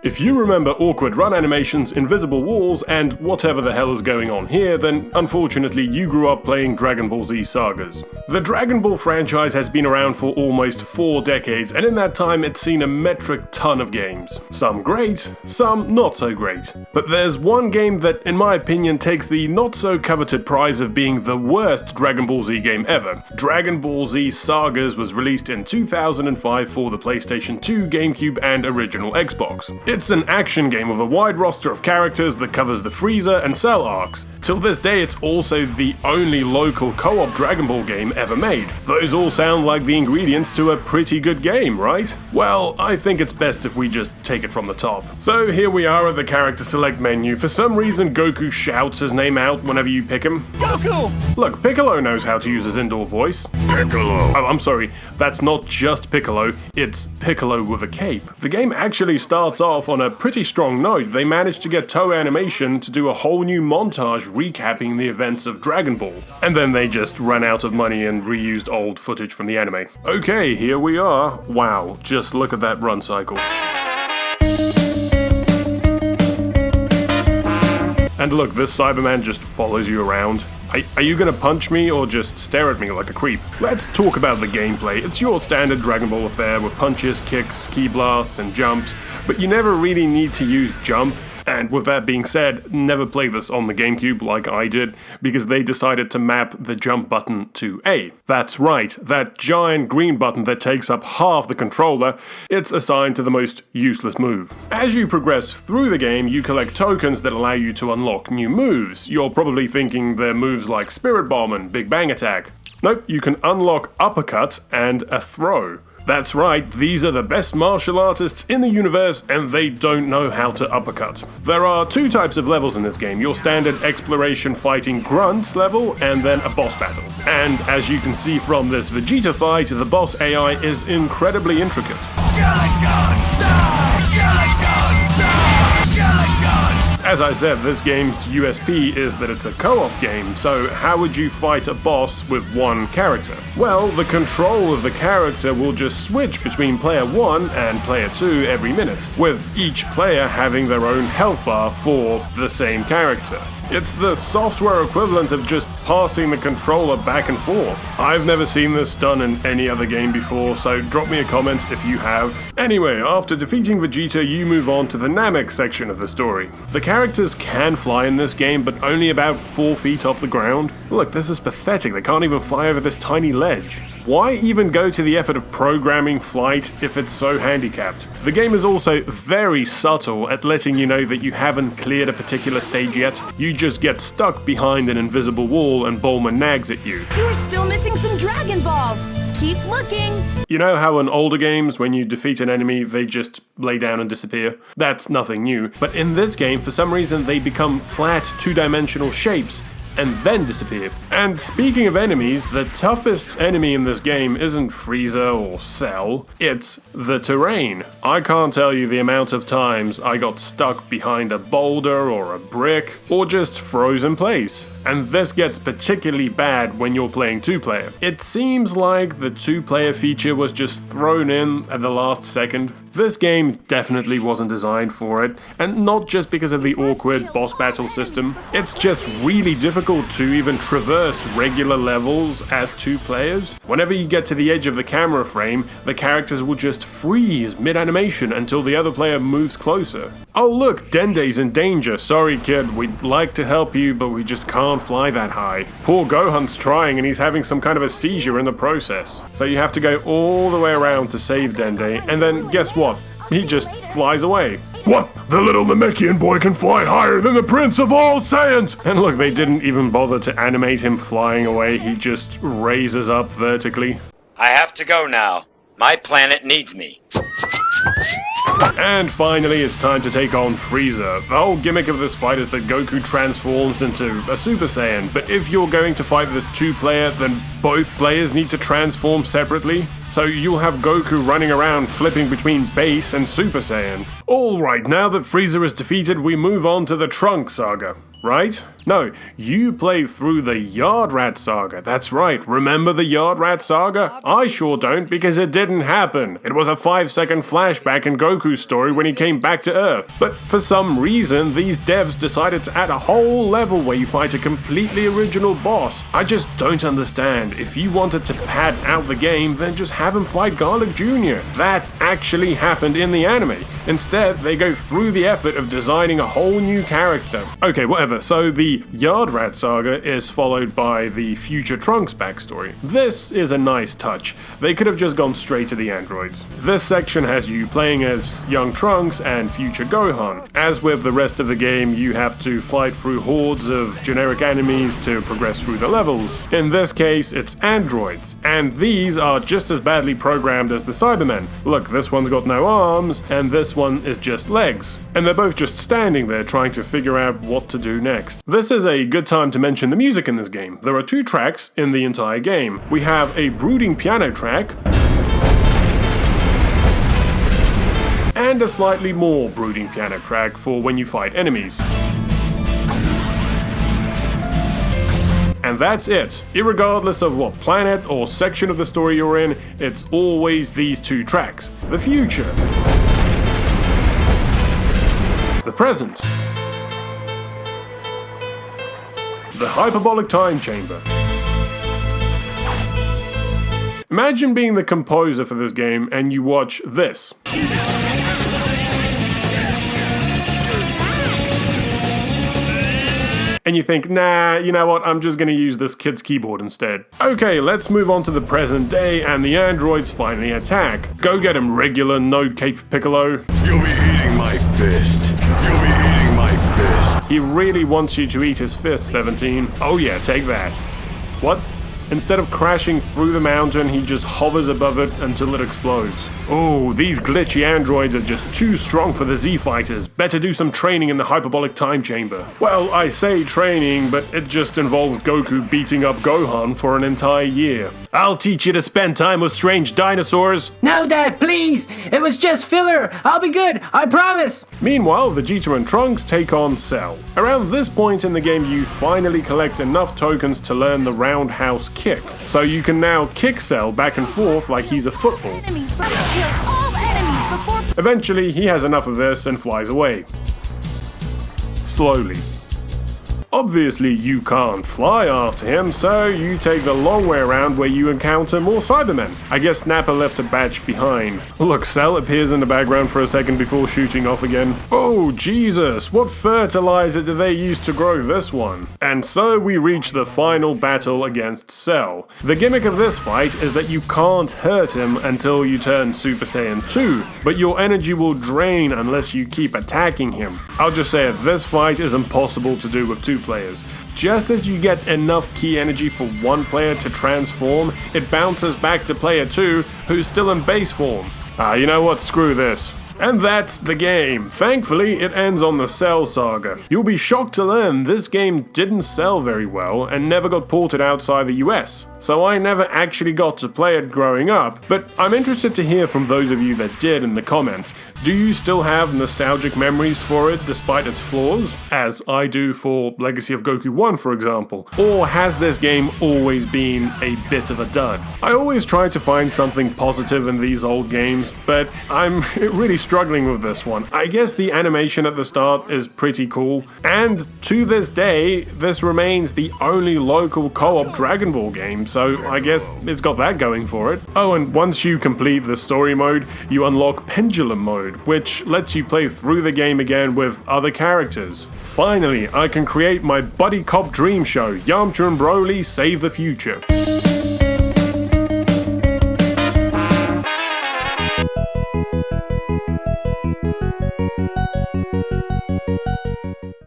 If you remember awkward run animations, invisible walls, and whatever the hell is going on here, then unfortunately you grew up playing Dragon Ball Z Sagas. The Dragon Ball franchise has been around for almost 4 decades, and in that time it's seen a metric ton of games. Some great, some not so great. But there's one game that, in my opinion, takes the not so coveted prize of being the worst Dragon Ball Z game ever. Dragon Ball Z Sagas was released in 2005 for the PlayStation 2, GameCube, and original Xbox. It's an action game with a wide roster of characters that covers the Frieza and Cell arcs. Till this day, it's also the only local co-op Dragon Ball game ever made. Those all sound like the ingredients to a pretty good game, right? Well, I think it's best if we just take it from the top. So here we are at the character select menu. For some reason, Goku shouts his name out whenever you pick him. Goku! Look, Piccolo knows how to use his indoor voice. Piccolo! Oh, I'm sorry, that's not just Piccolo, it's Piccolo with a cape. The game actually starts off on a pretty strong note. They managed to get Toei Animation to do a whole new montage recapping the events of Dragon Ball. And then they just ran out of money and reused old footage from the anime. Okay, here we are. Wow, just look at that run cycle. And look, this Cyberman just follows you around. Are you gonna punch me or just stare at me like a creep? Let's talk about the gameplay. It's your standard Dragon Ball affair with punches, kicks, ki blasts, and jumps, but you never really need to use jump. And with that being said, never play this on the GameCube like I did, because they decided to map the jump button to A. That's right, that giant green button that takes up half the controller, it's assigned to the most useless move. As you progress through the game, you collect tokens that allow you to unlock new moves. You're probably thinking they're moves like Spirit Bomb and Big Bang Attack. Nope, you can unlock Uppercut and a Throw. That's right, these are the best martial artists in the universe and they don't know how to uppercut. There are 2 types of levels in this game, your standard exploration fighting grunts level and then a boss battle. And as you can see from this Vegeta fight, the boss AI is incredibly intricate. As I said, this game's USP is that it's a co-op game, so how would you fight a boss with one character? Well, the control of the character will just switch between player 1 and player 2 every minute, with each player having their own health bar for the same character. It's the software equivalent of just passing the controller back and forth. I've never seen this done in any other game before, so drop me a comment if you have. Anyway, after defeating Vegeta, you move on to the Namek section of the story. The characters can fly in this game, but only about 4 feet off the ground. Look, this is pathetic, they can't even fly over this tiny ledge. Why even go to the effort of programming flight if it's so handicapped? The game is also very subtle at letting you know that you haven't cleared a particular stage yet. You just get stuck behind an invisible wall and Bulma nags at you. You're still missing some Dragon Balls! Keep looking! You know how in older games, when you defeat an enemy, they just lay down and disappear? That's nothing new. But in this game, for some reason, they become flat, 2-dimensional shapes and then disappear. And speaking of enemies, the toughest enemy in this game isn't Frieza or Cell, it's the terrain. I can't tell you the amount of times I got stuck behind a boulder or a brick, or just froze in place. And this gets particularly bad when you're playing 2-player. It seems like the 2-player feature was just thrown in at the last second. This game definitely wasn't designed for it, and not just because of the awkward boss battle system. It's just really difficult to even traverse regular levels as 2 players. Whenever you get to the edge of the camera frame, the characters will just freeze mid-animation until the other player moves closer. Oh look, Dende's in danger. Sorry kid, we'd like to help you, but we just can't fly that high. Poor Gohan's trying and he's having some kind of a seizure in the process. So you have to go all the way around to save Dende, and then guess what? He just flies away. What? The little Namekian boy can fly higher than the Prince of all Saiyans! And look, they didn't even bother to animate him flying away, he just raises up vertically. I have to go now. My planet needs me. And finally, it's time to take on Frieza. The whole gimmick of this fight is that Goku transforms into a Super Saiyan, but if you're going to fight this 2-player, then both players need to transform separately. So you'll have Goku running around flipping between base and Super Saiyan. Alright, now that Frieza is defeated, we move on to the Trunks saga. right? No, you play through the Yardrat saga. That's right, remember the Yardrat saga? I sure don't, because it didn't happen. It was a 5-second flashback in Goku's story when he came back to Earth. But for some reason, these devs decided to add a whole level where you fight a completely original boss. I just don't understand. If you wanted to pad out the game, then just have him fight Garlic Jr. That actually happened in the anime. Instead, they go through the effort of designing a whole new character. Okay, whatever, so the Yardrat saga is followed by the future Trunks backstory. This is a nice touch. They could have just gone straight to the androids. This section has you playing as young Trunks and future Gohan. As with the rest of the game, you have to fight through hordes of generic enemies to progress through the levels. In this case, it's androids, and these are just as badly programmed as the Cybermen. Look, this one's got no arms, and this one is just legs. And they're both just standing there trying to figure out what to do next. This is a good time to mention the music in this game. There are 2 tracks in the entire game. We have a brooding piano track, and a slightly more brooding piano track for when you fight enemies. And that's it. Irregardless of what planet or section of the story you're in, it's always these 2 tracks. The future, the present, the hyperbolic time chamber. Imagine being the composer for this game and you watch this. And you think, nah, you know what, I'm just gonna use this kid's keyboard instead. Okay, let's move on to the present day, and the androids finally attack. Go get him, regular Node Cape Piccolo. You'll be eating my fist. You'll be eating my fist. He really wants you to eat his fist, 17. Oh yeah, take that. What? Instead of crashing through the mountain, he just hovers above it until it explodes. Oh, these glitchy androids are just too strong for the Z fighters. Better do some training in the hyperbolic time chamber. Well, I say training, but it just involves Goku beating up Gohan for an entire year. I'll teach you to spend time with strange dinosaurs. No, Dad, please! It was just filler! I'll be good, I promise! Meanwhile, Vegeta and Trunks take on Cell. Around this point in the game, you finally collect enough tokens to learn the roundhouse kick. So you can now kick Cell back and forth like he's a football. Enemies, let's kill all enemies before... Eventually, he has enough of this and flies away. Slowly. Obviously, you can't fly after him, so you take the long way around where you encounter more Cybermen. I guess Nappa left a batch behind. Look, Cell appears in the background for a second before shooting off again. Oh, Jesus, what fertilizer do they use to grow this one? And so we reach the final battle against Cell. The gimmick of this fight is that you can't hurt him until you turn Super Saiyan 2, but your energy will drain unless you keep attacking him. I'll just say it, this fight is impossible to do with 2 players. Just as you get enough key energy for one player to transform, it bounces back to player 2, who's still in base form. You know what, screw this. And that's the game. Thankfully, it ends on the Cell saga. You'll be shocked to learn this game didn't sell very well and never got ported outside the US. So I never actually got to play it growing up, but I'm interested to hear from those of you that did in the comments. Do you still have nostalgic memories for it despite its flaws? As I do for Legacy of Goku 1, for example. Or has this game always been a bit of a dud? I always try to find something positive in these old games, but I'm really struggling with this one. I guess the animation at the start is pretty cool, and to this day, this remains the only local co-op Dragon Ball game, so I guess it's got that going for it. Oh, and once you complete the story mode, you unlock Pendulum mode, which lets you play through the game again with other characters. Finally, I can create my buddy cop dream show, Yamcha and Broly Save the Future.